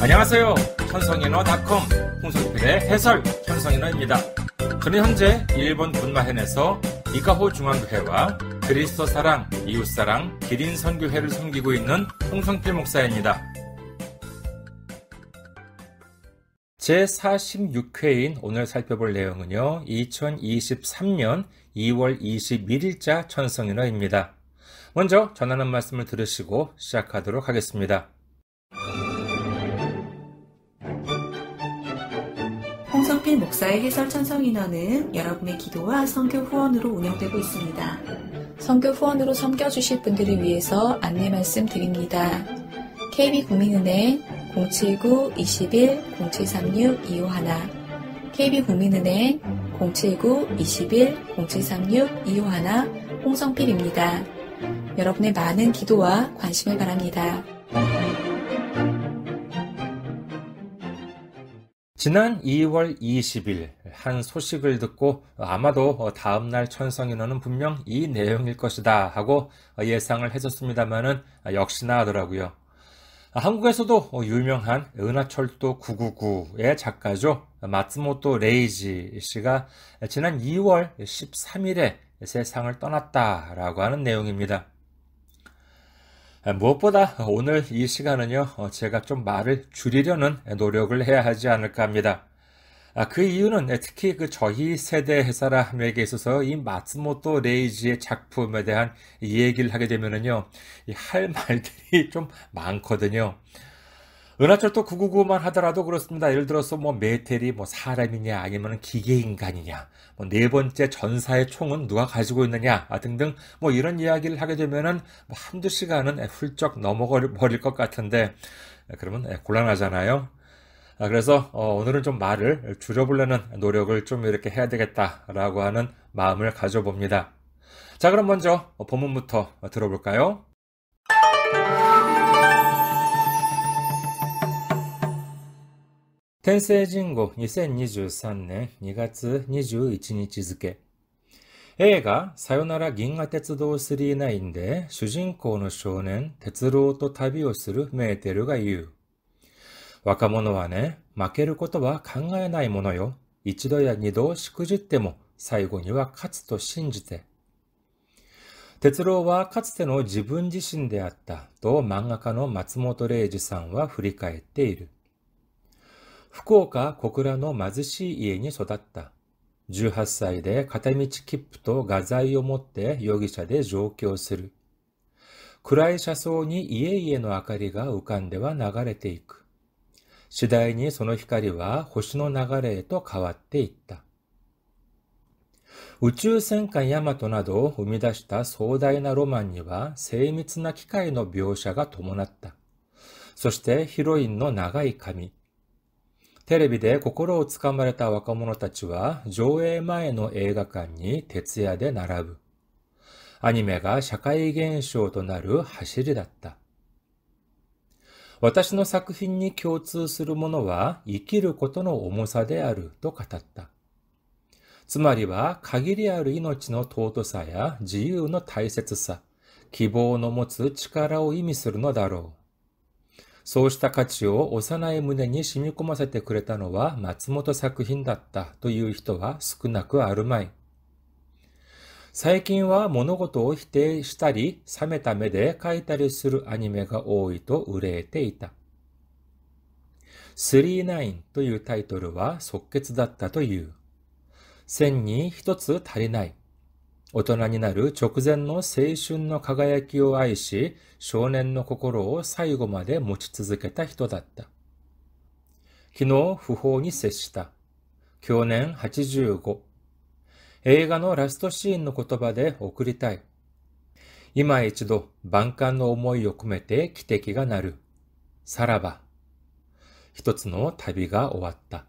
안녕하세요. 천성인어닷컴 홍성필의 해설 천성인어입니다. 저는 현재 일본 군마현에서 이카호 중앙교회와 그리스도 사랑, 이웃사랑, 기린 선교회를 섬기고 있는 홍성필 목사입니다. 제46회인 오늘 살펴볼 내용은요, 2023년 2월 21일자 천성인어입니다. 먼저 전하는 말씀을 들으시고 시작하도록 하겠습니다. 홍성필 목사의 해설 천성인어는 여러분의 기도와 선교 후원으로 운영되고 있습니다. 선교 후원으로 섬겨주실 분들을 위해서 안내 말씀 드립니다. KB국민은행 079-21-0736-251 KB국민은행 079-21-0736-251 홍성필입니다. 여러분의 많은 기도와 관심을 바랍니다. 지난 2월 20일 한 소식을 듣고 아마도 다음날 천성인어는 분명 이 내용일 것이다 하고 예상을 했었습니다만은 역시나 하더라고요. 한국에서도 유명한 은하철도 999의 작가죠. 마츠모토 레이지 씨가 지난 2월 13일에 세상을 떠났다라고 하는 내용입니다. 무엇보다 오늘 이 시간은요, 제가 좀 말을 줄이려는 노력을 해야 하지 않을까 합니다. 그 이유는 특히 저희 세대 사람에게 있어서 이 마츠모토 레이지의 작품에 대한 얘기를 하게 되면은요, 할 말들이 좀 많거든요. 은하철도 999만 하더라도 그렇습니다. 예를 들어서 메텔이 사람이냐 아니면 기계인간이냐, 네 번째 전사의 총은 누가 가지고 있느냐 등등 이런 이야기를 하게 되면은 한두 시간은 훌쩍 넘어버릴 것 같은데 그러면 곤란하잖아요. 그래서 오늘은 좀 말을 줄여보려는 노력을 좀 이렇게 해야 되겠다라고 하는 마음을 가져봅니다. 자, 그럼 먼저 본문부터 들어볼까요?天聖人語2023年2月21日付。映画さよなら銀河鉄道999で主人公の少年鉄郎と旅をするメーテルが言う。若者はね、負けることは考えないものよ。一度や二度しくじっても最後には勝つと信じて。鉄郎はかつての自分自身であったと漫画家の松本零士さんは振り返っている。福岡小倉の貧しい家に育った。18歳で片道切符と画材を持って容疑者で上京する。暗い車窓に家々の明かりが浮かんでは流れていく。次第にその光は星の流れへと変わっていった。宇宙戦艦ヤマトなどを生み出した壮大なロマンには精密な機械の描写が伴った。そしてヒロインの長い髪。テレビで心をつかまれた若者たちは上映前の映画館に徹夜で並ぶ。アニメが社会現象となる走りだった。私の作品に共通するものは生きることの重さであると語った。つまりは限りある命の尊さや自由の大切さ、希望の持つ力を意味するのだろう。そうした価値を幼い胸に染み込ませてくれたのは松本作品だったという人は少なくあるまい。最近は物事を否定したり冷めた目で描いたりするアニメが多いと憂えていた。39というタイトルは即決だったという。1000に一つ足りない。大人になる直前の青春の輝きを愛し、少年の心を最後まで持ち続けた人だった。昨日、訃報に接した。去年85。映画のラストシーンの言葉で送りたい。今一度、万感の思いを込めて汽笛が鳴る。さらば。一つの旅が終わった。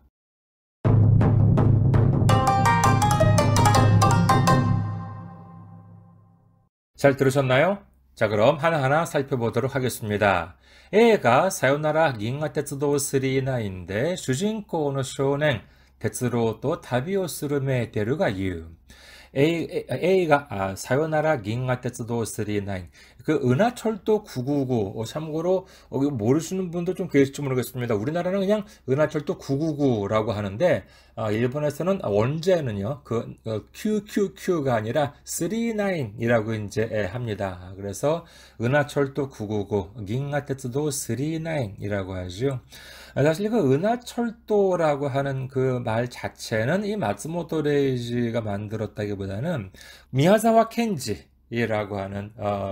잘 들으셨나요? 자, 그럼 하나하나 살펴보도록 하겠습니다. 映画さよなら銀河鉄道999で主人公の少年鉄郎と旅をするメーテルが言う。 A가 사요나라 긴가테츠도 39 그 은하철도 999 참고로 이거 모르시는 분도 좀 계실지 모르겠습니다. 우리나라는 그냥 은하철도 999라고 하는데 일본에서는 원제는요 그 QQQ가 아니라 39이라고 이제 합니다. 그래서 은하철도 999 긴가테츠도 39이라고 하죠. 사실 그 은하철도라고 하는 그 말 자체는 이 마츠모토 레이지가 만들었다기보다는 미야자와 켄지라고 하는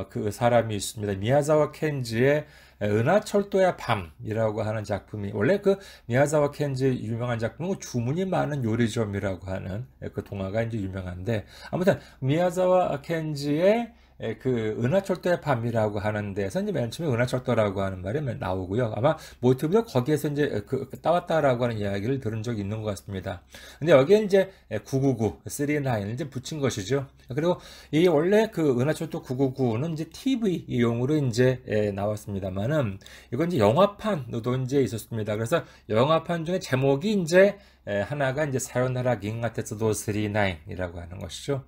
그 사람이 있습니다. 미야자와 켄지의 은하철도의 밤이라고 하는 작품이 원래 그 미야자와 켄지 유명한 작품은 주문이 많은 요리점이라고 하는 그 동화가 이제 유명한데 아무튼 미야자와 켄지의 그 은하철도의 밤이라고 하는 데서 이제 맨 처음에 은하철도라고 하는 말이 나오고요. 아마 모티브도 거기에서 이제 따왔다라고 하는 이야기를 들은 적이 있는 것 같습니다. 근데 여기에 이제 999, 39을 이제 붙인 것이죠. 그리고 이 원래 그 은하철도 999는 이제 TV용으로 이제 나왔습니다만은 이건 이제 영화판도 이제 있었습니다. 그래서 영화판 중에 제목이 이제 하나가 이제 사요나라 긴가테츠도 39이라고 하는 것이죠.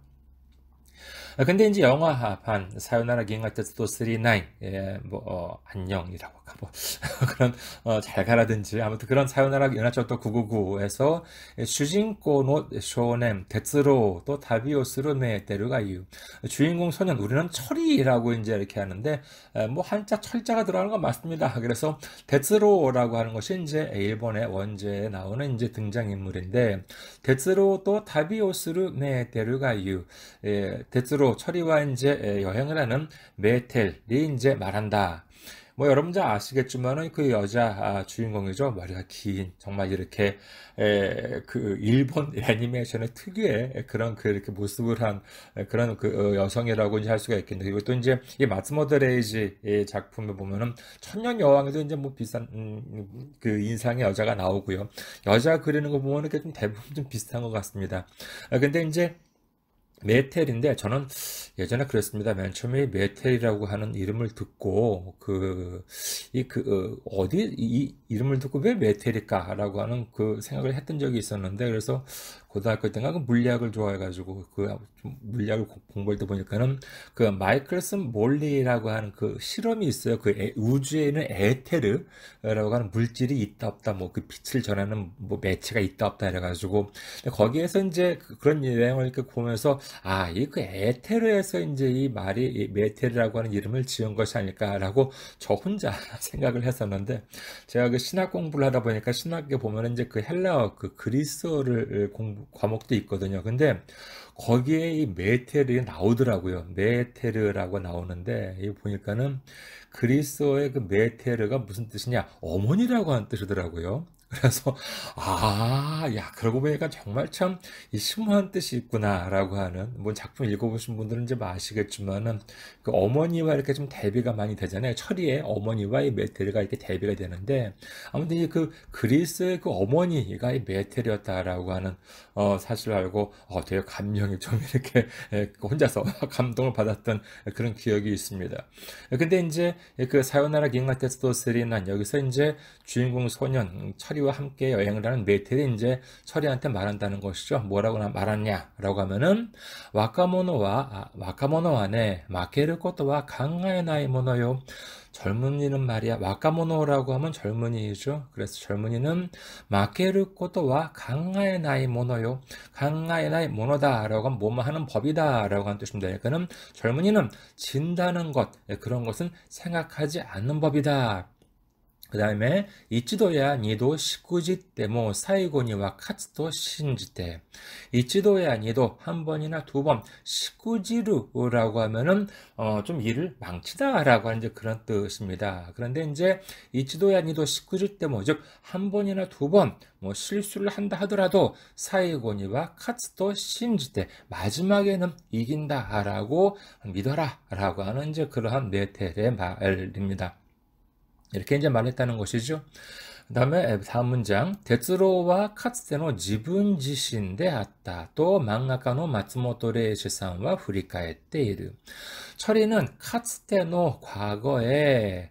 근데 이제 영화판 사요나라 긴가테츠도 39 안녕이라고 할까 그런 잘 가라든지 아무튼 그런 사요나라 은하철도 999에서 주인공의 쇼넨 데츠로 또 다비오스로 메테르가 이유 주인공 소년 우리는 철이라고 이제 이렇게 하는데 뭐 한자 철자가 들어가는 건 맞습니다. 그래서 데츠로라고 하는 것이 이제 일본의 원제에 나오는 이제 등장인물인데 데츠로 또 다비오스로 메테르가 이유 데츠로 철이와 이제 여행을 하는 메텔이 이제 말한다. 뭐 여러분 잘 아시겠지만은 그 여자 주인공이죠. 머리가 긴 정말 이렇게 그 일본 애니메이션의 특유의 그런 그 이렇게 모습을 한 그런 그 여성이라고 이제 할 수가 있겠는데 그리고 또 이제 이 마츠모토 레이지 작품에 보면은 천년 여왕에도 이제 뭐 비슷한 그 인상의 여자가 나오고요. 여자 그리는 거 보면은 이렇게 좀 대부분 좀 비슷한 것 같습니다. 근데 이제 메텔인데 저는 예전에 그랬습니다. 맨 처음에 메텔이라고 하는 이름을 듣고 어디 이 이름을 듣고 왜 메텔일까라고 하는 그 생각을 했던 적이 있었는데 그래서 고등학교 때가 그 물리학을 좋아해가지고 물리학을 공부할 때 보니까는 그 마이클슨 몰리라고 하는 그 실험이 있어요. 그 우주에 있는 에테르라고 하는 물질이 있다 없다 뭐 그 빛을 전하는 뭐 매체가 있다 없다 이래가지고 거기에서 이제 그런 내용을 이렇게 보면서 이 그 에테르에서 이제 이 말이 이 메테르라고 하는 이름을 지은 것이 아닐까라고 저 혼자 생각을 했었는데 제가 그 신학 공부를 하다 보니까 신학에 보면은 이제 그 헬라어 그 그리스어를 과목도 있거든요. 근데 거기에 이 메테르가 나오더라고요. 메테르라고 나오는데 이 보니까는 그리스어의 그 메테르가 무슨 뜻이냐? 어머니라고 하는 뜻이더라고요. 그래서 야 그러고 보니까 정말 참 이 심오한 뜻이 있구나라고 하는 뭐 작품 읽어보신 분들은 이제 아시겠지만은 그 어머니와 이렇게 좀 대비가 많이 되잖아요. 철이의 어머니와 이 메테르가 이렇게 대비가 되는데 아무튼 이 그 그리스의 그 어머니가 이 메테르였다라고 하는 사실을 알고 되게 감명이 좀 이렇게 혼자서 감동을 받았던 그런 기억이 있습니다. 근데 이제 그 사요나라 긴가테츠도 39 여기서 이제 주인공 소년 철이와 함께 여행을 하는 메텔이 이제 철이한테 말한다는 것이죠. 뭐라고 말하냐라고 하면은 와카모노와네 마케르 코토와 강하에나이 모노요. 젊은이는 말이야 와카모노라고 하면 젊은이죠. 그래서 젊은이는 마케르 코토와 강하의 나이 모노요. 강하의 나이 모노다라고 하면 뭐뭐 하는 법이다라고 하는 뜻입니다. 그러니까는 젊은이는 진다는 것 그런 것은 생각하지 않는 법이다. 그 다음에 이치도야 니도 시쿠지 때모 사이고니와 카츠도 신지때 이치도야 니도 한 번이나 두 번 시쿠지루라고 하면은 좀 일을 망치다라고 하는 이제 그런 뜻입니다. 그런데 이제 이치도야 니도 시쿠지 때모 즉 한 번이나 두 번 뭐 실수를 한다 하더라도 사이고니와 카츠도 신지때 마지막에는 이긴다라고 믿어라라고 하는 이제 그러한 메텔의 말입니다. 이렇게 이제 말했다는 것이죠. 그 다음에 다음 문장 데츠로와 카츠테노 지분 지신데 아따 또 망가가노 마츠모토 레이지상과 후리카에때 이르 철이는 카츠테노 과거에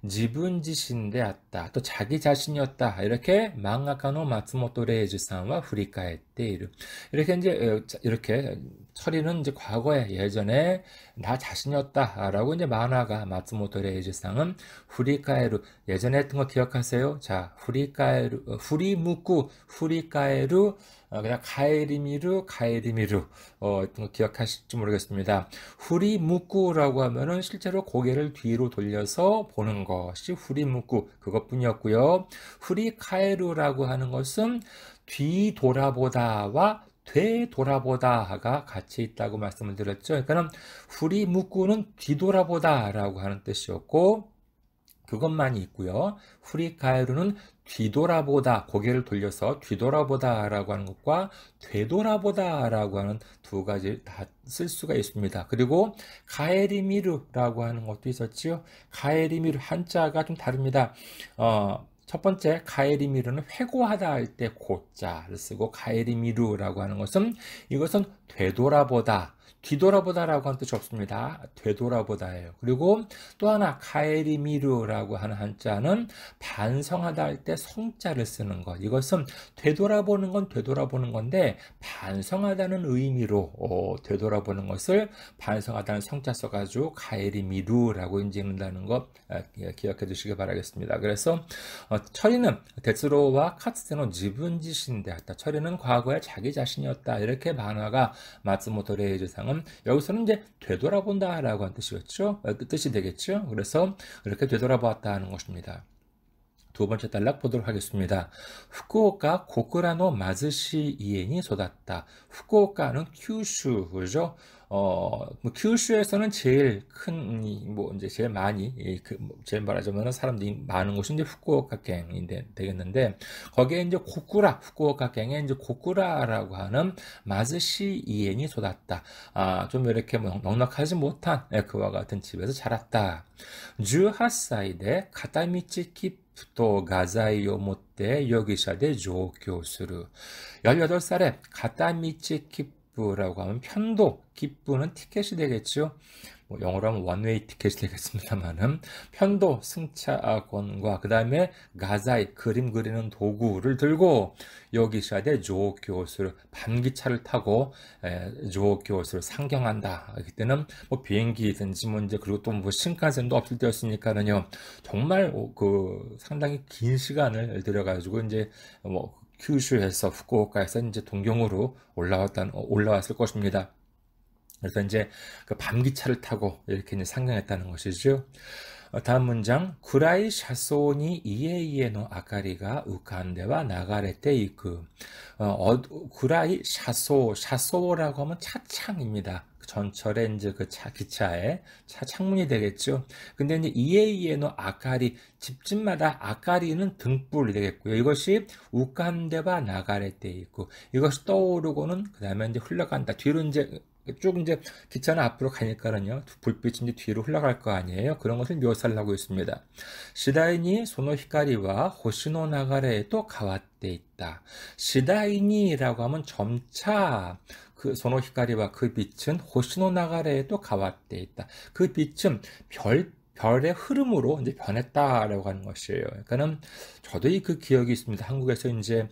지분 지신데 아따 또 자기 자신이었다 이렇게 망가가노 마츠모토 레이지상과 후리카에때 이르 이렇게 이제 이렇게 철이는 이제 과거에 예전에 나 자신이었다라고 이제 만화가 마츠모토 레이지상은 후리카에루 예전에 했던 거 기억하세요? 자, 후리카에루 후리카에루 그냥 가에리미루 했던 거 기억하실지 모르겠습니다. 후리무쿠라고 하면은 실제로 고개를 뒤로 돌려서 보는 것이 후리무쿠 그것뿐이었고요. 후리카에루라고 하는 것은 뒤돌아보다와 되돌아보다가 같이 있다고 말씀을 드렸죠. 그러니까 후리무쿠는 뒤돌아보다라고 하는 뜻이었고 그것만이 있고요. 후리카에루는 뒤돌아보다, 고개를 돌려서 뒤돌아보다라고 하는 것과 되돌아보다라고 하는 두 가지 다 쓸 수가 있습니다. 그리고 가에리미루라고 하는 것도 있었지요. 가에리미루 한자가 좀 다릅니다. 첫 번째 가에리미루는 회고하다 할 때 고자를 쓰고 가에리미루라고 하는 것은 이것은 되돌아보다 뒤돌아보다라고 하는 뜻이 없습니다. 되돌아보다예요. 그리고 또 하나 가에리미루라고 하는 한자는 반성하다 할 때 성자를 쓰는 것. 이것은 되돌아보는 건 되돌아보는 건데 반성하다는 의미로 되돌아보는 것을 반성하다는 성자 써가지고 가에리미루라고 인지는다는 것 기억해 두시기 바라겠습니다. 그래서 철이는 데츠로와 카츠테노 지분지신데 철이는 과거에 자기 자신이었다. 이렇게 만화가 마츠모토 레이즈상은 여기서는 이제 되돌아본다라고 하는 뜻이었죠. 뜻이 되겠죠. 그래서 이렇게 되돌아보았다 는 것입니다. 두 번째 단락 보도록 하겠습니다. 후쿠오카 고쿠라노 마즈시 이엔이 쏟았다. 후쿠오카는 큐슈죠. 큐슈에서는 제일 큰, 이제 제일 많이, 제일 말하자면 사람들이 많은 곳이 이제 후쿠오카갱이 되겠는데, 거기에 이제 후쿠오카갱에 이제 고쿠라라고 하는 마즈시 이엔이 쏟았다. 좀 이렇게 넉넉하지 못한 그와 같은 집에서 자랐다. 18歳で 片道切符と画材を持って容疑者で上京する. 18살에 片道切符라고 하면 편도, 기쁘는 티켓이 되겠죠. 영어로 하면 원웨이 티켓이 되겠습니다만은 편도, 승차권과 그 다음에 가자이, 그림 그리는 도구를 들고 요기샤대 조교수를 반기차를 타고 조교수를 상경한다. 그때는 뭐 비행기든지 뭐 이제 그리고 또 뭐 신칸센도 없을 때였으니까는요. 정말 상당히 긴 시간을 들여가지고 이제 뭐 큐슈에서 후쿠오카에서 이제 동경으로 올라왔을 것입니다. 그래서 이제 그 밤기차를 타고 이렇게 이제 상경했다는 것이죠. 다음 문장. 구라이 샤소니 이에이에노 아카리가 우칸데와 나가레테 이쿠. 구라이 샤소라고 하면 차창입니다. 전철에 이제 그 기차에 창문이 되겠죠. 근데 이제 이에이에노 아카리, 집집마다 아카리는 등불이 되겠고요. 이것이 우칸데와 나가레테 이쿠. 이것이 떠오르고는 그 다음에 이제 흘러간다. 뒤로 쭉 이제 기차는 앞으로 가니까는요 불빛이 이제 뒤로 흘러갈 거 아니에요. 그런 것을 묘사를 하고 있습니다. 시다이니 소노 히카리와 호시노 나가레에 또 가와떼 있다. 시다이니라고 하면 점차 그 소노 히카리와 그 빛은 호시노 나가레에 또 가와떼 있다. 그 빛은 별의 흐름으로 이제 변했다라고 하는 것이에요. 그러니까는 저도 그 기억이 있습니다. 한국에서 이제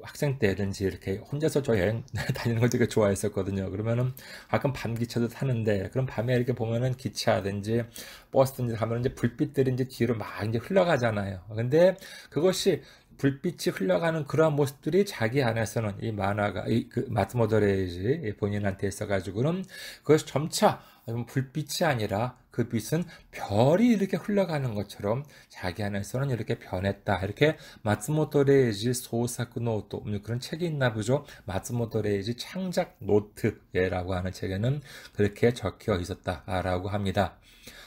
학생 때든지 이렇게 혼자서 저 여행 다니는 걸 되게 좋아했었거든요. 그러면은 가끔 밤 기차도 타는데, 그럼 밤에 이렇게 보면은 기차든지 버스든지 가면 이제 불빛들이 이제 뒤로 막 이제 흘러가잖아요. 근데 그것이 불빛이 흘러가는 그러한 모습들이 자기 안에서는 이 만화가, 그 마츠모토 레이지 본인한테 있어가지고는 그것이 점차 불빛이 아니라 그 빛은 별이 이렇게 흘러가는 것처럼 자기 안에서는 이렇게 변했다. 이렇게 마츠모토 레이지 소사쿠 노트, 그런 책이 있나 보죠. 마츠모토 레이지 창작 노트라고 하는 책에는 그렇게 적혀 있었다라고 합니다.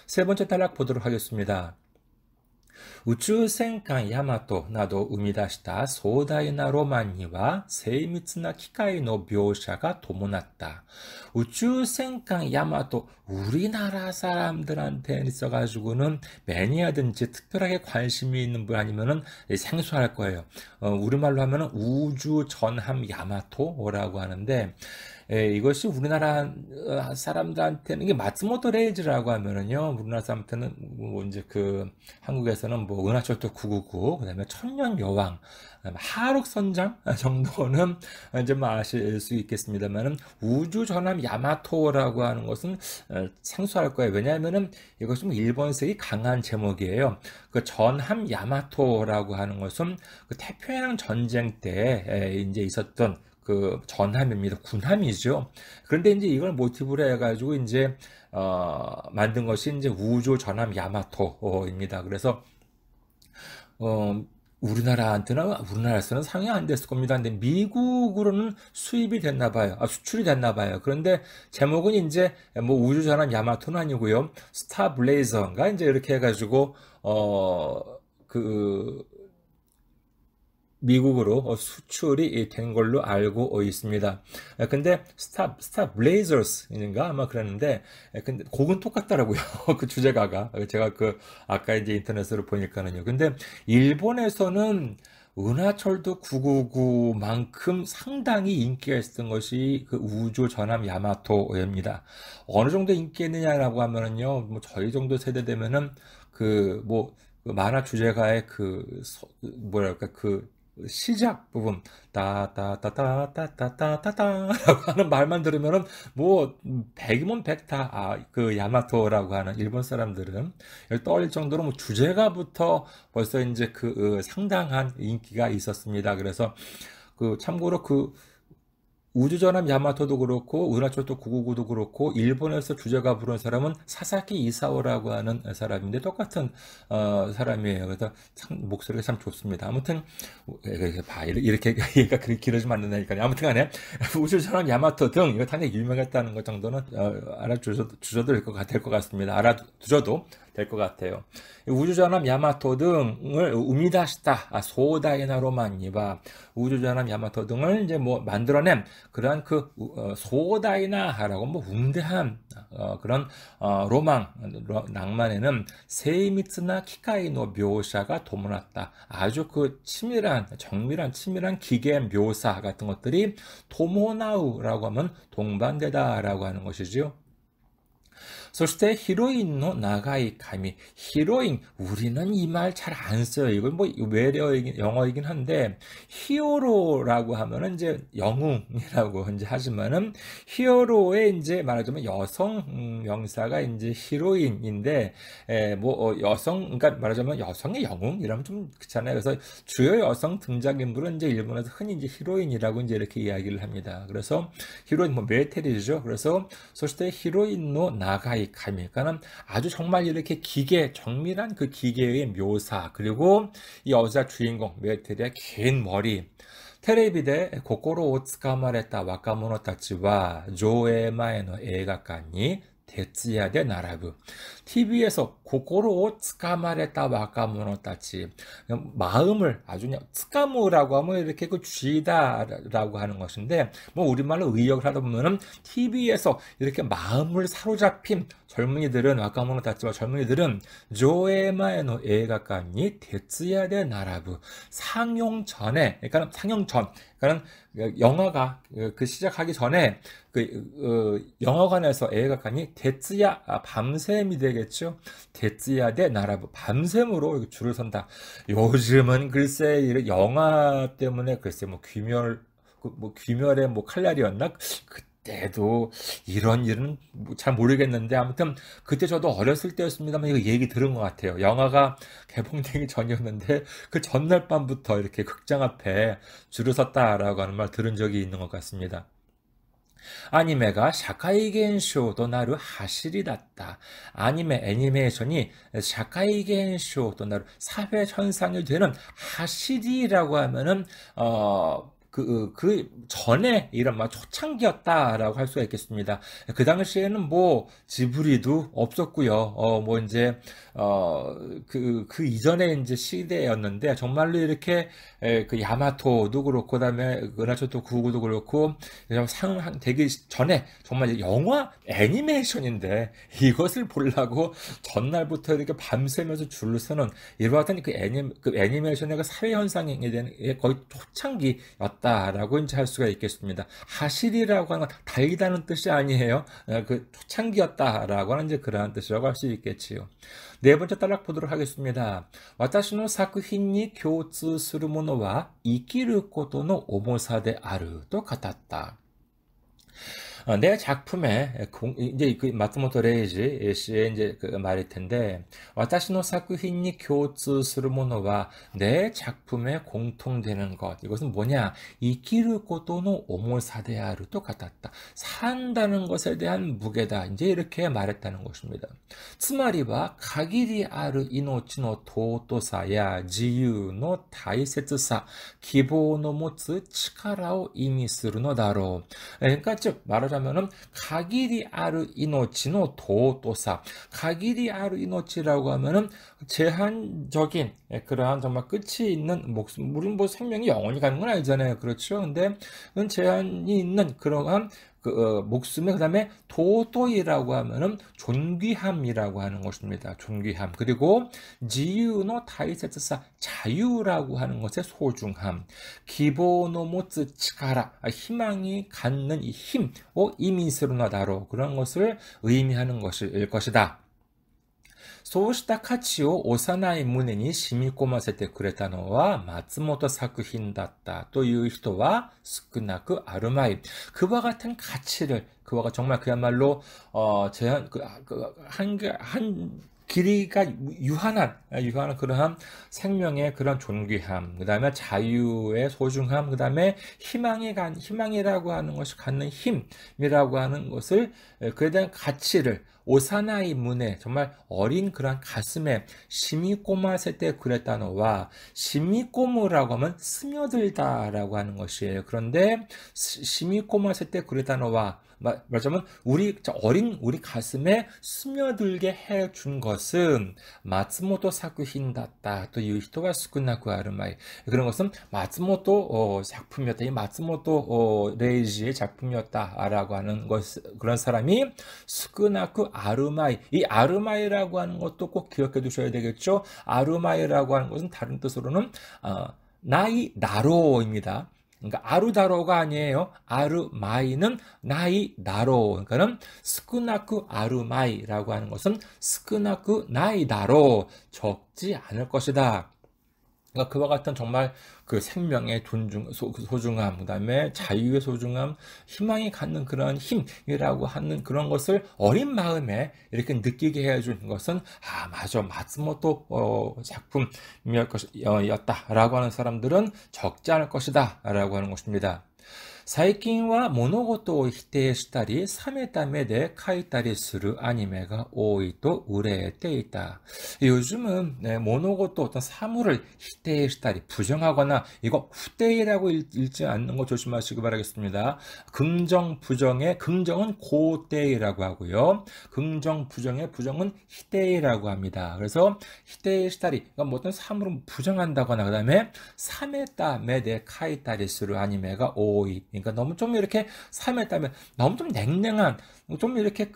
세 번째 단락 보도록 하겠습니다. 宇宙戦艦ヤマトなどを生み出した壮大なロマンには精密な機械の描写が伴った. 宇宙戦艦ヤマト, 우리나라 사람들한테 있어가지고는 매니아든지 특별하게 관심이 있는 분 아니면은 생소할 거예요. 우리말로 하면은 우주 전함 야마토라고 하는데, 이것이 우리나라 사람들한테는 이게 마츠모토 레이즈라고 하면은요, 우리나라 사람한테는 뭐 이제 그 한국에서는 뭐 은하철도 999, 그다음에 천년 여왕, 그다음에 하룩 선장 정도는 이제 뭐 아실 수 있겠습니다만은 우주 전함 야마토라고 하는 것은 생소할 거예요. 왜냐하면은 이것은 뭐 일본색이 강한 제목이에요. 그 전함 야마토라고 하는 것은 그 태평양 전쟁 때 이제 있었던 그 전함입니다. 군함이죠. 그런데 이제 이걸 모티브로 해가지고 이제 만든 것이 이제 우주 전함 야마토입니다. 그래서 우리나라에서는 상용이 안 됐을 겁니다. 근데 미국으로는 수입이 됐나 봐요. 수출이 됐나 봐요. 그런데 제목은 이제 뭐 우주 전함 야마토는 아니고요. 스타 블레이저인가 이제 이렇게 해가지고 미국으로 수출이 된 걸로 알고 있습니다. 근데 스타 블레이저스인가 아마 그랬는데, 근데 곡은 똑같더라고요. 그 주제가가 제가 아까 이제 인터넷으로 보니까는요. 근데 일본에서는 은하철도 999만큼 상당히 인기가 있었던 것이 그 우주 전함 야마토입니다. 어느 정도 인기 있느냐라고 하면은요, 뭐 저희 정도 세대 되면은 그 만화 주제가의 시작 부분 따따따따따따따따라고 하는 말만 들으면은 뭐 100이면 100 다 그 야마토라고 하는 일본 사람들은 떨릴 정도로 뭐 주제가부터 벌써 이제 상당한 인기가 있었습니다. 그래서 참고로 우주전함 야마토도 그렇고 은하철도 999도 그렇고 일본에서 주제가 부른 사람은 사사키 이사오라고 하는 사람인데 똑같은 사람이에요. 그래서 목소리가 참 좋습니다. 아무튼 이렇게 얘가 그렇게 길어지면 안 된다니까요. 아무튼 간에 우주전함 야마토 등 이거 상당히 유명했다는 것 정도는 알아두셔도 될 것 같습니다. 알아두셔도 될 것 같아요. 우주전함 야마토 등을 우미다시다 소다이나 로만이바 우주전함 야마토 등을 이제 뭐 만들어낸 그러한 소다이나라고 뭐 웅대한 그런 로망 낭만에는 세이미츠나 키카이노 묘사가 도문났다. 아주 정밀한 치밀한 기계 묘사 같은 것들이 도모나우라고 하면 동반되다라고 하는 것이지요. そしてヒロインの長い髪. 히로인, 우리는 이 말 잘 안 써요. 이건 뭐 영어이긴 한데 히어로라고 하면은 이제 영웅이라고 이제 하지만은 히어로의 이제 말하자면 여성 명사가 이제 히로인인데 그러니까 말하자면 여성의 영웅 이러면 좀 그렇잖아요. 그래서 주요 여성 등장인물은 이제 일본에서 흔히 이제 히로인이라고 이제 이렇게 이야기를 합니다. 그래서 히로인 메테리죠. 그래서 そして 히로인의 나가이 감이니까는 아주 정말 이렇게 정밀한 그 기계의 묘사 그리고 이 여자 주인공 메테리의 긴 머리 テレビで心をつかまれた若者たちは上映前の映画館に徹夜で並ぶ. TV에서 心をつかまれた若者たち. 마음을 아주つか무라고 하면 이렇게 쥐다라고 하는 것인데, 뭐 우리말로 의역을 하다 보면은 TV에서 이렇게 마음을 사로잡힌 젊은이들은,若者たちは 젊은이들은 조에마에노 에가관이 데츠야데 나라부. 상영 전, 그러니까 영화가 시작하기 전에 영화관에서 에가관이 데츠야 밤샘이 되겠죠. 데츠야데 나라부. 밤샘으로 줄을 선다. 요즘은 글쎄 영화 때문에 글쎄 귀멸의 칼날이었나? 그때도 이런 일은 잘 모르겠는데 아무튼 그때 저도 어렸을 때였습니다만 이거 얘기 들은 것 같아요. 영화가 개봉되기 전이었는데 그 전날 밤부터 이렇게 극장 앞에 줄을 섰다라고 하는 말 들은 적이 있는 것 같습니다. 아니메가社会現象となる走りだった. 애니메이션이 社会現象となる사회 현상이 되는 하시리라고 하면은 전에 이런 초창기였다라고 할 수가 있겠습니다. 그 당시에는 뭐 지브리도 없었고요. 그 이전에 이제 시대였는데 정말로 이렇게 야마토도 그렇고 그다음에 은하철도 999도 그렇고 상되기 전에 정말 영화 애니메이션인데 이것을 보려고 전날부터 이렇게 밤새면서 줄을 서는 이와 같은 그 애니메이션의 사회 현상에 대한 거의 초창기였다. 같다라고 이제 할 수가 있겠습니다. 하시리라고 하는 건 달리다는 뜻이 아니에요. 그 초창기였다라고 하는 이제 그러한 뜻이라고 할 수 있겠지요. 네 번째 단락 보도록 하겠습니다. 私の作品に共通するものは生きることの重さであると語った。 내 작품에 이제 그 마츠모토 레이지 씨의 이제 그 말일 텐데, 私の作品に共通するものは내 작품에 공통되는 것. 이것은 뭐냐? 生きることの重さであると語った. 산다는 것에 대한 무게다. 이제 이렇게 말했다는 것입니다. つまりは限りある命の尊さや自由の大切さ、希望の持つ力を意味するのだろう. 그러니까 즉 말하자면은 가기리 아르 이노치노 도도사. 가기리 아르 이노치라고 하면은 제한적인 그러한 정말 끝이 있는 목숨. 우리는 뭐 생명이 영원히 가는 건 아니잖아요. 그렇죠. 근데 제한이 있는 그러한 목숨에, 그 다음에 도도이라고 하면은 존귀함이라고 하는 것입니다. 존귀함. 그리고 지유노 타이세트사, 자유라고 하는 것의 소중함. 기보노 모츠 치카라, 희망이 갖는 이 힘, 이미스루나다로, 그런 것을 의미하는 것일 것이다. そうした価値を幼い胸に染み込ませてくれたのは松本作品だったという人は少なくあるまい. 그와 같은 가치를, 그와 정말 그야말로 한 길이가 유한한 그러한 생명의 그런 존귀함, 그 다음에 자유의 소중함, 그 다음에 희망이라고 하는 것이 갖는 힘이라고 하는 것을, 그에 대한 가치를 오사나이 문에, 정말 어린 그런 가슴에 시미꼬마세때 그랬다노와, 시미꼬무라고 하면 스며들다라고 하는 것이에요. 그런데 시미꼬마세때 그랬다노와, 말하자면 우리 가슴에 스며들게 해준 것은 마츠모토 사쿠힌だった という人は少なくあるまい. 그런 것은 마츠모토 작품이었다. 이 마츠모토 레이지의 작품이었다라고 하는 그런 사람이 少なくあるまい. 이 아르마이라고 하는 것도 꼭 기억해 두셔야 되겠죠. 아르마이라고 하는 것은 다른 뜻으로는 나이 나로입니다. 그러니까 아루다로가 아니에요. 아르마이는 나이 나로. 그러니까는 스쿠나쿠 아르마이라고 하는 것은 스쿠나쿠 나이 나로, 적지 않을 것이다. 그러니까 그와 같은 정말 그 생명의 소중함, 그 다음에 자유의 소중함, 희망이 갖는 그런 힘이라고 하는 그런 것을 어린 마음에 이렇게 느끼게 해준 것은, 맞아, 마츠모토 작품이었다라고 하는 사람들은 적지 않을 것이다 라고 하는 것입니다. 最近は物事を否定したり、冷めた目で描いたりするアニメが多いと憂えていた. 요즘은物事, 어떤 사물을否定したり, 부정하거나, 이거 후대이라고 읽지 않는 거 조심하시기 바라겠습니다. 긍정, 부정의 긍정은 고대이라고 하고요. 긍정, 부정의 부정은 히데이라고 합니다. 그래서 히데이시다리, 그러니까 뭐 어떤 사물을 부정한다거나, 그 다음에 사메타 메데 카이타리 스루 아니메가 오이. 그러니까 너무 좀 이렇게 삶에따면 너무 좀 냉랭한, 좀 이렇게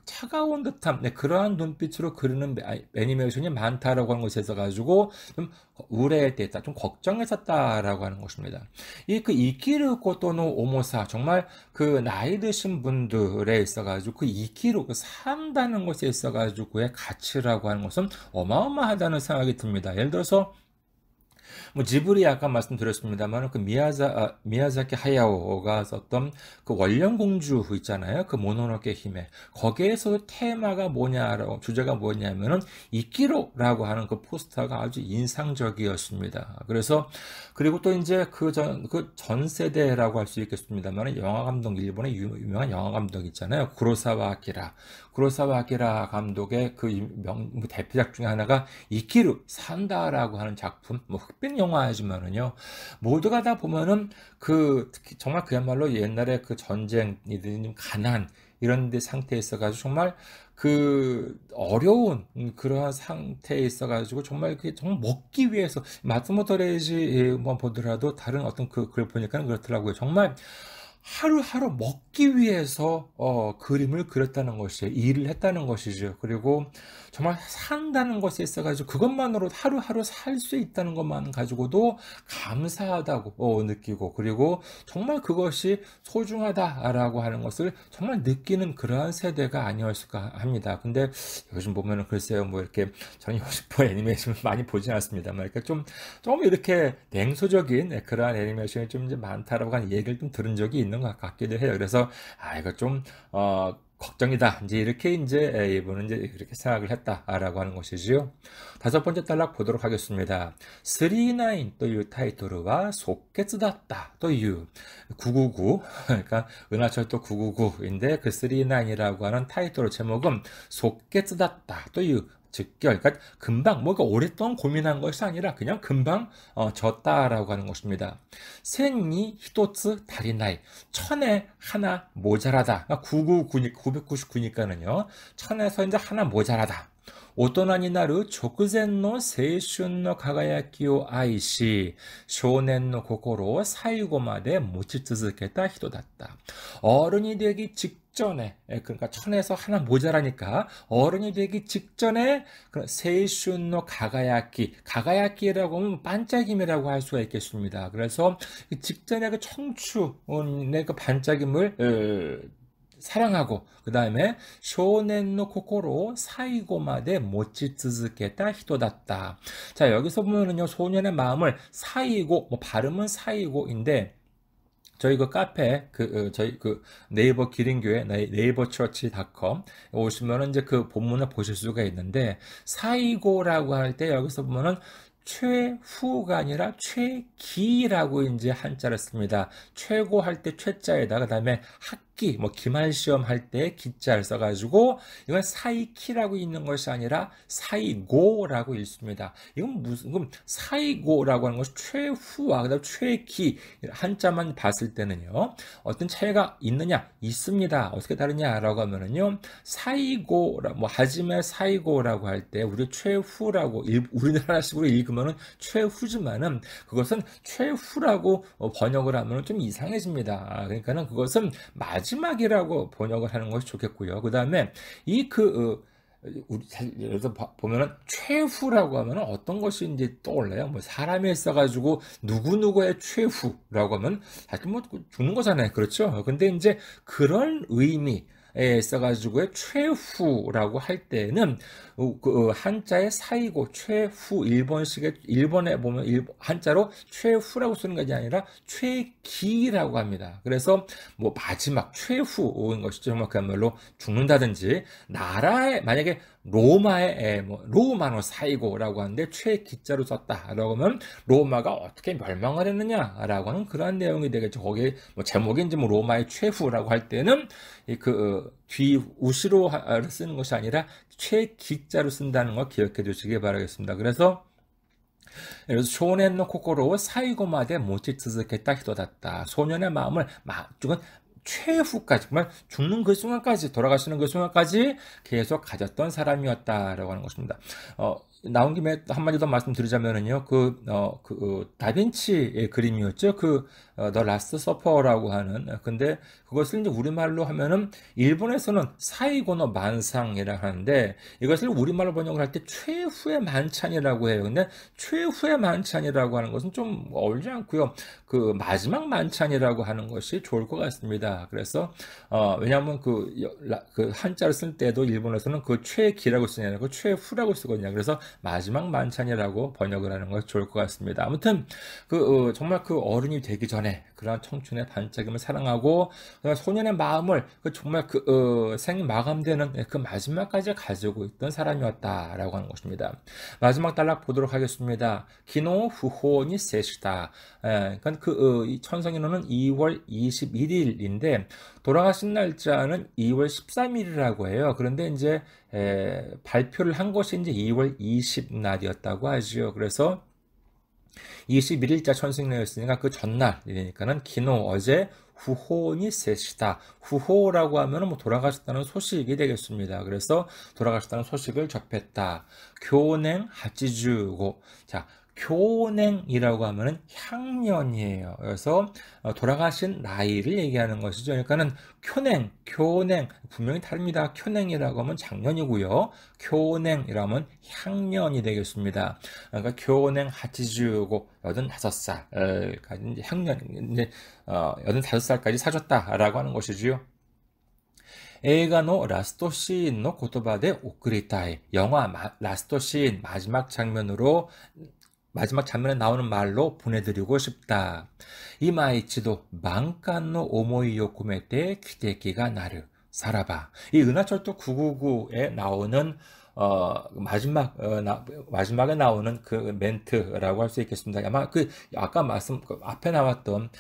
차가운 듯한 그러한 눈빛으로 그리는 애니메이션이 많다라고 하는 것에 있어가지고 좀 우려했다, 좀 걱정했었다라고 하는 것입니다. 이키르 고토노 오모사, 정말 나이 드신 분들에 있어가지고 이키르, 산다는 것에 있어가지고의 가치라고 하는 것은 어마어마하다는 생각이 듭니다. 예를 들어서 지브리 아까 말씀드렸습니다만, 미야자키 하야오가 썼던 그 원령공주 있잖아요. 그 모노노케 히메. 거기에서 테마가 주제가 뭐냐면은, 이키로라고 하는 그 포스터가 아주 인상적이었습니다. 그리고 또 이제 전 세대라고 할 수 있겠습니다만, 일본의 유명한 영화 감독 있잖아요. 구로사와 아키라 감독의 대표작 중에 하나가 이키루, 산다라고 하는 작품, 흑백 영화이지만은요, 모두가 다 보면은 특히 정말 그야말로 옛날에 전쟁이든 가난, 이런 데 상태에 있어가지고 정말 어려운 그러한 상태에 있어가지고 정말 먹기 위해서, 마츠모토 레이지만 보더라도 다른 어떤 글 보니까 그렇더라고요. 정말 하루하루 먹기 위해서 그림을 그렸다는 것이에요. 일을 했다는 것이죠. 그리고 정말 산다는 것에 있어가지고 그것만으로 하루하루 살 수 있다는 것만 가지고도 감사하다고 느끼고, 그리고 정말 그것이 소중하다라고 하는 것을 정말 느끼는 그러한 세대가 아니었을까 합니다. 근데 요즘 보면은 글쎄요, 뭐 이렇게 저는 요즘 애니메이션을 많이 보진 않습니다만, 그러니까 좀 이렇게 냉소적인 그러한 애니메이션이 좀 이제 많다라고 하는 얘기를 좀 들은 적이 있는 것 같기도 해요. 그래서 이거 좀 걱정이다. 이제 이렇게 이제 이분은 이제 이렇게 생각을 했다라고 하는 것이지요. 다섯 번째 단락 보도록 하겠습니다. 39というタイトルは即決だったという999 그러니까 은하철도 999인데 그 39이라고 하는 타이틀 제목은 即決だったという즉결, 그러니까 금방 뭐가 오랫동안 고민한 것이 아니라 그냥 금방 졌다라고 하는 것입니다. 센이 히토츠 다리나이, 천에 하나 모자라다. 그러니까 999니까는요. 천에서 이제 하나 모자라다. 大人になる直前の青春の輝きを愛し、少年の心を最後まで持ち続けた人だった. 어른이 되기 직전에, 그러니까 천에서 하나 모자라니까 어른이 되기 직전에 세이슌노 가가야키, 가가야키라고 하면 반짝임이라고 할 수가 있겠습니다. 그래서 직전에 그 청춘의 그 반짝임을 사랑하고, 그 다음에 쇼넨노 코코로 사이고마데 모치츠즈케타 히토다tta. 자, 여기서 보면은요, 소년의 마음을 사이고, 뭐 발음은 사이고인데, 저희 그 카페, 저희 그 네이버 기린교회, 네이버 처치닷컴 오시면은 이제 그 본문을 보실 수가 있는데, 사이고라고 할 때 여기서 보면은 최후가 아니라 최기라고 이제 한자를 씁니다. 최고 할 때 최자에다, 그 다음에 학기, 뭐 기말 시험 할 때 기자를 써가지고 이건 사이키라고 있는 것이 아니라 사이고라고 읽습니다. 이건 그럼 사이고라고 하는 것이 최후와 그다음 최기 한자만 봤을 때는요, 어떤 차이가 있느냐? 있습니다. 어떻게 다르냐라고 하면은요, 사이고라, 뭐 하지메 사이고라고 할 때 우리 최후라고 우리나라식으로 읽으면은 최후지만은 그것은 최후라고 번역을 하면은 좀 이상해집니다. 그러니까는 그것은 마지막이라고 번역을 하는 것이 좋겠고요. 그 다음에 우리 여기서 보면은 최후라고 하면은 어떤 것이 이제 떠올라요? 뭐 사람이 있어가지고 누구누구의 최후라고 하면 사실 뭐 죽는 거잖아요. 그렇죠? 근데 이제 그런 의미 에 있어가지고의 최후라고 할 때는 그 한자의 사이고 최후 일본에 보면 한자로 최후라고 쓰는 것이 아니라 최기라고 합니다. 그래서 뭐 마지막 최후인 것이죠. 정말 그야말로 죽는다든지 나라에 만약에 로마의 뭐 로마노 사이고라고 하는데 최기자로 썼다라고 하면 로마가 어떻게 멸망을 했느냐라고 하는 그러한 내용이 되겠죠. 거기에 뭐 제목이 이제 뭐 로마의 최후라고 할 때는 뒤 우시로 쓰는 것이 아니라 최기자로 쓴다는 거 기억해 주시기 바라겠습니다. 그래서 쇼넨의 코코로 사이고마데 모치츠즈케타 히토다tta. 소년의 마음을 최후까지, 정말 죽는 그 순간까지, 돌아가시는 그 순간까지 계속 가졌던 사람이었다라고 하는 것입니다. 나온 김에 한마디 더 말씀드리자면은요, 다빈치의 그림이었죠. The Last Supper라고 하는, 근데 그것을 이제 우리말로 하면은, 일본에서는 사이고노 만상이라고 하는데, 이것을 우리말로 번역을 할 때 최후의 만찬이라고 해요. 근데 최후의 만찬이라고 하는 것은 좀 어울리지 않고요. 그 마지막 만찬이라고 하는 것이 좋을 것 같습니다. 그래서, 왜냐하면 그 한자를 쓸 때도 일본에서는 그 최기라고 쓰냐, 그 최후라고 쓰거든요. 그래서 마지막 만찬이라고 번역을 하는 것이 좋을 것 같습니다. 아무튼 정말 그 어른이 되기 전에 그런 청춘의 반짝임을 사랑하고 소년의 마음을 정말 생 마감되는 그 마지막까지 가지고 있던 사람이었다라고 하는 것입니다. 마지막 단락 보도록 하겠습니다. 기노 후호니 세시다. 그러니까 이 천성인호는 2월 21일인데 돌아가신 날짜는 2월 13일이라고 해요. 그런데 이제 발표를 한 것이 이제 2월 20날이었다고 하죠. 그래서 21일자 천승년이었으니까 그 전날이니까는 기노 어제 후호니 셋이다. 후호라고 하면은 뭐 돌아가셨다는 소식이 되겠습니다. 그래서 돌아가셨다는 소식을 접했다. 교냉 하치주고. 자, 교냉이라고 하면은 향년이에요. 그래서 돌아가신 나이를 얘기하는 것이죠. 그러니까는 교냉 분명히 다릅니다. 교냉이라고 하면 작년이고요. 교냉이라면 향년이 되겠습니다. 그러니까 교냉 85고 85살까지 이제 향년 이제 85살까지 사셨다라고 하는 것이지요. 映画のラストシーンの言葉で送りたい. 영화 라스트 시인 마지막 장면에 나오는 말로 보내드리고 싶다. 이마이치도 만칸의 오모이를込めて汽笛が鳴る. 사라바. 이 은하철도 999에 나오는 마지막에 나오는 그 멘트라고 할 수 있겠습니다. 아마 아까 앞에 나왔던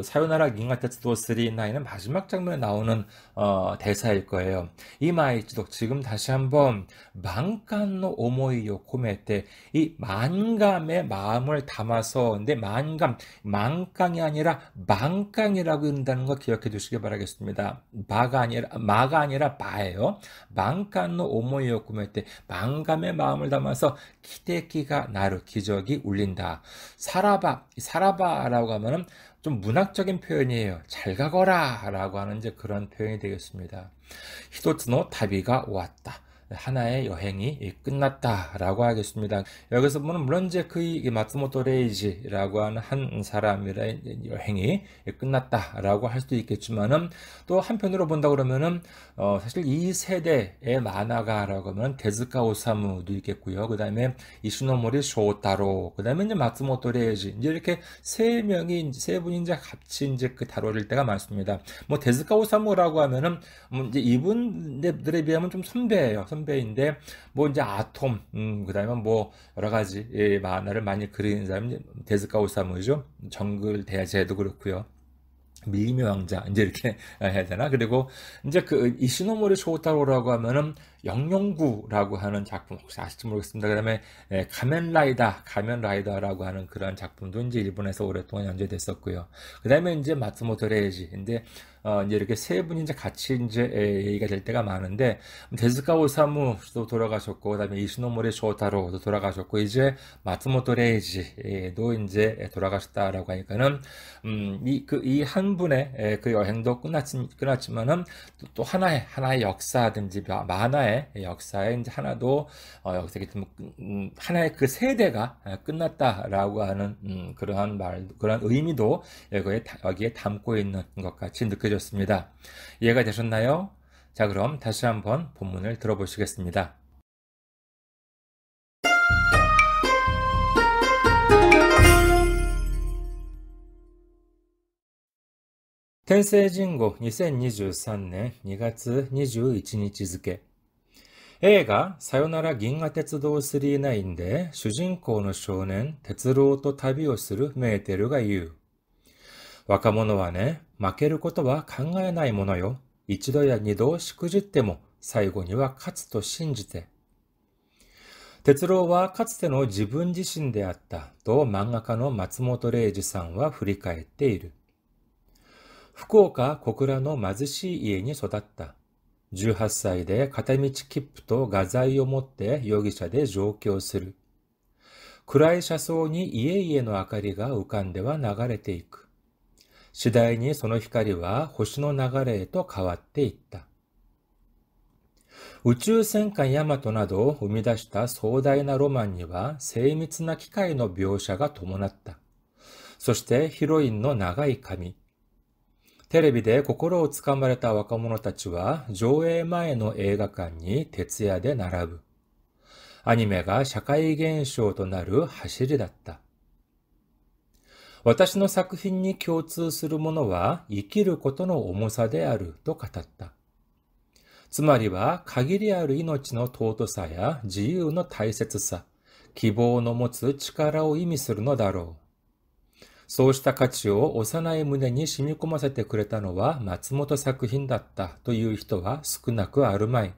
사요나라 깅하테츠도 39는 마지막 장면에 나오는, 대사일 거예요. 이마이치도 지금 다시 한번, 만감의 오모이를込めて, 이 만감의 마음을 담아서, 근데 만강이 아니라 만강이라고 한다는 거 기억해 두시기 바라겠습니다. 마가 아니라 바예요. 만감의 오모이를込めて, 만감의 마음을 담아서 기대기가 나르, 기적이 울린다. 사라바라고 하면은 좀 문학적인 표현이에요. 잘 가거라 라고 하는 이제 그런 표현이 되겠습니다. 히토츠노 타비가 왔다. 하나의 여행이 끝났다라고 하겠습니다. 여기서 보면 물론 이제 마츠모토 레이지라고 하는 한 사람의 여행이 끝났다라고 할 수도 있겠지만은 또 한편으로 본다 그러면은 사실 이 세대의 만화가라고 하면 데즈카 오사무도 있겠고요. 그다음에 이시노모리 쇼타로, 그다음에 이제 마츠모토 레이지, 이제 이렇게 세 분이 이제 같이 이제 다뤄질 때가 많습니다. 뭐 데즈카 오사무라고 하면은 이제 이분들에 비하면 좀 선배인데, 뭐 이제 아톰, 그다음에 뭐 여러 가지 만화를 많이 그리는 사람이 데즈카 오사무죠. 정글 대제도 그렇고요. 밀림의 왕자, 이제 이렇게 해야 되나? 그리고 이제 이시노모리 쇼타로라고 하면은 영영구라고 하는 작품 혹시 아실지 모르겠습니다. 그 다음에 가면라이더라고 하는 그런 작품도 이제 일본에서 오랫동안 연재됐었고요. 그 다음에 이제 마츠모토 레이지, 이제 이렇게 세 분이 이제 같이 이제 얘기가 될 때가 많은데, 데즈카 오사무도 돌아가셨고, 그 다음에 이시노모리 쇼타로도 돌아가셨고, 이제 마츠모토 레이지도 이제 돌아가셨다라고 하니까는, 이 한 분의 그 여행도 끝났지만은, 또 하나의 역사든지 만화의 역사에 이제 하나도, 하나의 그 세대가 끝났다라고 하는, 그러한 의미도 여기에 담고 있는 것 같이 느껴졌습니다. 이해가 되셨나요? 자, 그럼 다시 한번 본문을 들어보시겠습니다. 天聖人語2023年2月21日付。映画さよなら銀河鉄道999で主人公の少年鉄郎と旅をするメーテルが言う。若者はね、負けることは考えないものよ。一度や二度しくじっても最後には勝つと信じて。鉄郎はかつての自分自身であったと漫画家の松本零士さんは振り返っている。福岡小倉の貧しい家に育った。18歳で片道切符と画材を持って容疑者で上京する。暗い車窓に家々の明かりが浮かんでは流れていく。次第にその光は星の流れへと変わっていった。宇宙戦艦ヤマトなどを生み出した壮大なロマンには精密な機械の描写が伴った。そしてヒロインの長い髪。テレビで心をつかまれた若者たちは上映前の映画館に徹夜で並ぶ。アニメが社会現象となる走りだった。私の作品に共通するものは生きることの重さであると語った。つまりは限りある命の尊さや自由の大切さ、希望の持つ力を意味するのだろう。そうした価値を幼い胸に染み込ませてくれたのは松本作品だったという人は少なくあるまい。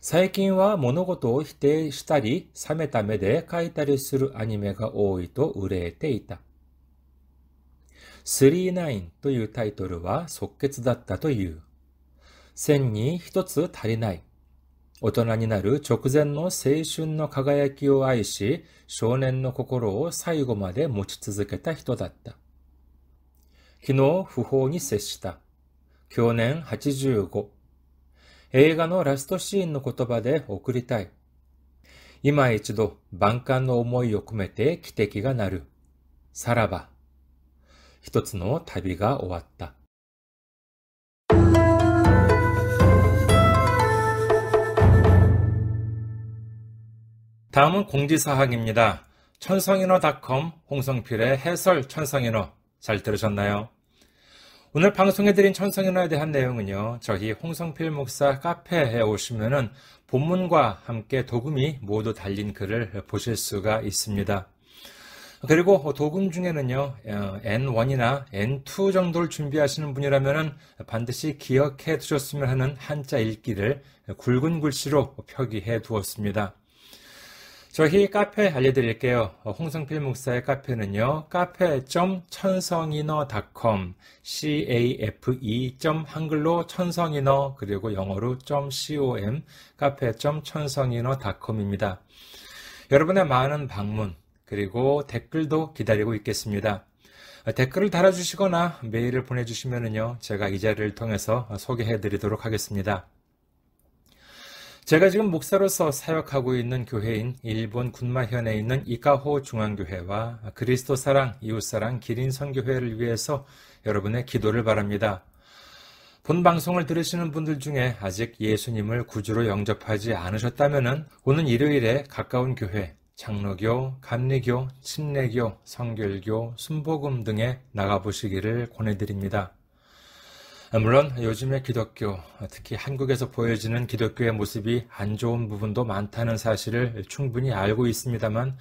最近は物事を否定したり冷めた目で描いたりするアニメが多いと憂えていた。39というタイトルは即決だったという。1000に一つ足りない。大人になる直前の青春の輝きを愛し、少年の心を最後まで持ち続けた人だった。昨日、訃報に接した。去年85。映画のラストシーンの言葉で送りたい。今一度、万感の思いを込めて汽笛が鳴る。さらば。一つの旅が終わった。다음은 공지사항입니다. 천성인어닷컴 홍성필의 해설 천성인어 잘 들으셨나요? 오늘 방송해드린 천성인어에 대한 내용은요, 저희 홍성필 목사 카페에 오시면은 본문과 함께 도금이 모두 달린 글을 보실 수가 있습니다. 그리고 도금 중에는요, N1이나 N2 정도를 준비하시는 분이라면은 반드시 기억해 두셨으면 하는 한자 읽기를 굵은 글씨로 표기해 두었습니다. 저희 카페 알려드릴게요. 홍성필 목사의 카페는요, cafe.천성인어.com, cafe. 한글로 천성인어, 그리고 영어로 .com, cafe.천성인어.com입니다. 여러분의 많은 방문, 그리고 댓글도 기다리고 있겠습니다. 댓글을 달아주시거나 메일을 보내주시면요, 제가 이 자리를 통해서 소개해드리도록 하겠습니다. 제가 지금 목사로서 사역하고 있는 교회인 일본 군마현에 있는 이카호 중앙교회와 그리스도 사랑, 이웃사랑, 기린 선교회를 위해서 여러분의 기도를 바랍니다. 본 방송을 들으시는 분들 중에 아직 예수님을 구주로 영접하지 않으셨다면 오는 일요일에 가까운 교회, 장로교, 감리교, 침례교, 성결교, 순복음 등에 나가보시기를 권해드립니다. 물론 요즘의 기독교, 특히 한국에서 보여지는 기독교의 모습이 안 좋은 부분도 많다는 사실을 충분히 알고 있습니다만,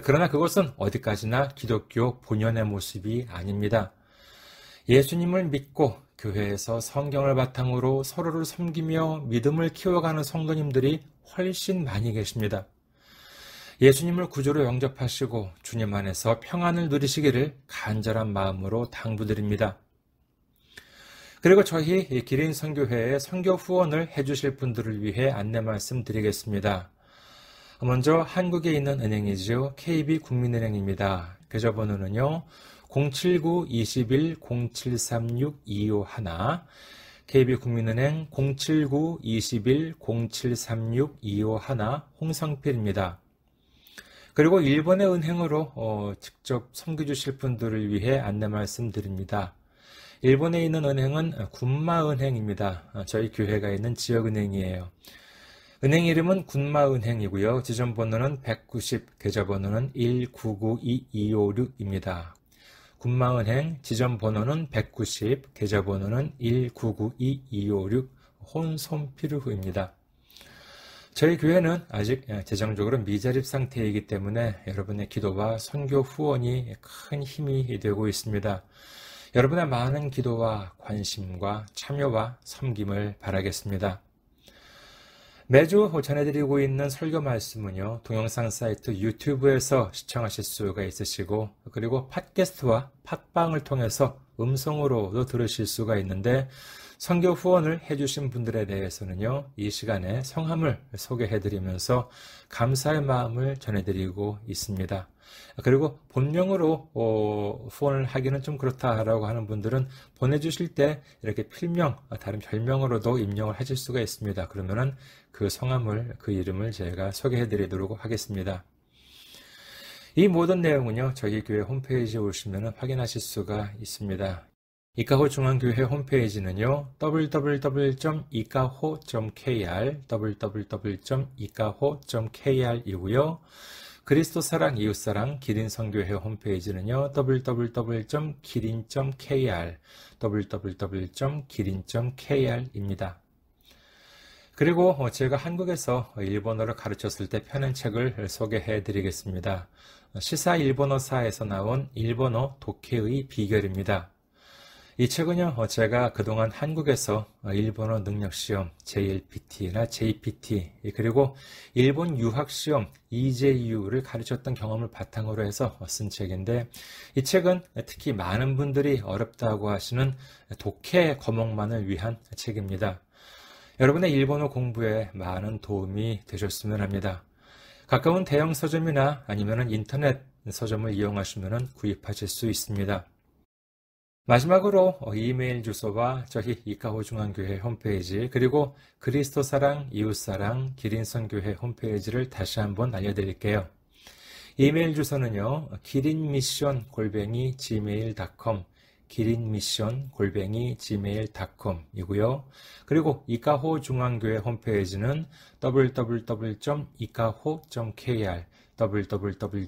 그러나 그것은 어디까지나 기독교 본연의 모습이 아닙니다. 예수님을 믿고 교회에서 성경을 바탕으로 서로를 섬기며 믿음을 키워가는 성도님들이 훨씬 많이 계십니다. 예수님을 구주로 영접하시고 주님 안에서 평안을 누리시기를 간절한 마음으로 당부드립니다. 그리고 저희 기린 선교회의 선교 후원을 해주실 분들을 위해 안내 말씀드리겠습니다. 먼저 한국에 있는 은행이죠. KB국민은행입니다. 계좌번호는요, 079-21-0736-251, KB국민은행 079-21-0736-251 홍성필입니다. 그리고 일본의 은행으로 직접 섬겨주실 분들을 위해 안내 말씀드립니다. 일본에 있는 은행은 군마은행입니다. 저희 교회가 있는 지역은행이에요. 은행 이름은 군마은행이고요. 지점번호는 190, 계좌번호는 1992256입니다. 군마은행 지점번호는 190, 계좌번호는 1992256, 혼손필후입니다. 저희 교회는 아직 재정적으로 미자립 상태이기 때문에 여러분의 기도와 선교 후원이 큰 힘이 되고 있습니다. 여러분의 많은 기도와 관심과 참여와 섬김을 바라겠습니다. 매주 전해드리고 있는 설교 말씀은요, 동영상 사이트 유튜브에서 시청하실 수가 있으시고, 그리고 팟캐스트와 팟빵을 통해서 음성으로도 들으실 수가 있는데, 선교 후원을 해주신 분들에 대해서는요, 이 시간에 성함을 소개해드리면서 감사의 마음을 전해드리고 있습니다. 그리고 본명으로 후원을 하기는 좀 그렇다라고 하는 분들은 보내주실 때 이렇게 필명, 다른 별명으로도 입력을 하실 수가 있습니다. 그러면은 그 성함을, 그 이름을 제가 소개해드리도록 하겠습니다. 이 모든 내용은요, 저희 교회 홈페이지에 오시면 확인하실 수가 있습니다. 이카호 중앙교회 홈페이지는요, www.ikaho.kr, www.ikaho.kr이고요. 그리스도 사랑, 이웃사랑, 기린 선교회 홈페이지는요, www.기린.kr, www.기린.kr입니다. 그리고 제가 한국에서 일본어를 가르쳤을 때 펴낸 책을 소개해 드리겠습니다. 시사 일본어사에서 나온 일본어 독해의 비결입니다. 이 책은요, 제가 그동안 한국에서 일본어 능력시험 JLPT나 JPT, 그리고 일본 유학시험 EJU를 가르쳤던 경험을 바탕으로 해서 쓴 책인데, 이 책은 특히 많은 분들이 어렵다고 하시는 독해 과목만을 위한 책입니다. 여러분의 일본어 공부에 많은 도움이 되셨으면 합니다. 가까운 대형 서점이나 아니면 인터넷 서점을 이용하시면 구입하실 수 있습니다. 마지막으로 이메일 주소와 저희 이카호중앙교회 홈페이지 그리고 그리스도사랑, 이웃사랑, 기린선교회 홈페이지를 다시 한번 알려드릴게요. 이메일 주소는요, 기린미션@gmail.com 기린미션@gmail.com 이고요. 그리고 이카호 중앙교회 홈페이지는 www.ikaho.kr www.ikaho.kr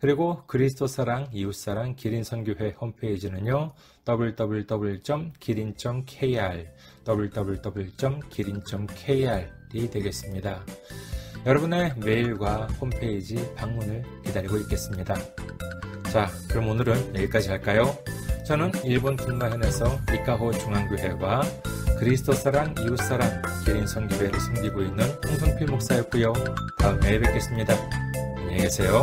그리고 그리스도사랑, 이웃사랑, 기린선교회 홈페이지는요, www.기린.kr www.기린.kr이 되겠습니다. 여러분의 메일과 홈페이지 방문을 기다리고 있겠습니다. 자, 그럼 오늘은 여기까지 할까요? 저는 일본 군마현에서 이카호 중앙교회와 그리스도사랑, 이웃사랑, 기린선교회를 섬기고 있는 홍성필 목사였고요. 다음에 뵙겠습니다. 안녕히 계세요.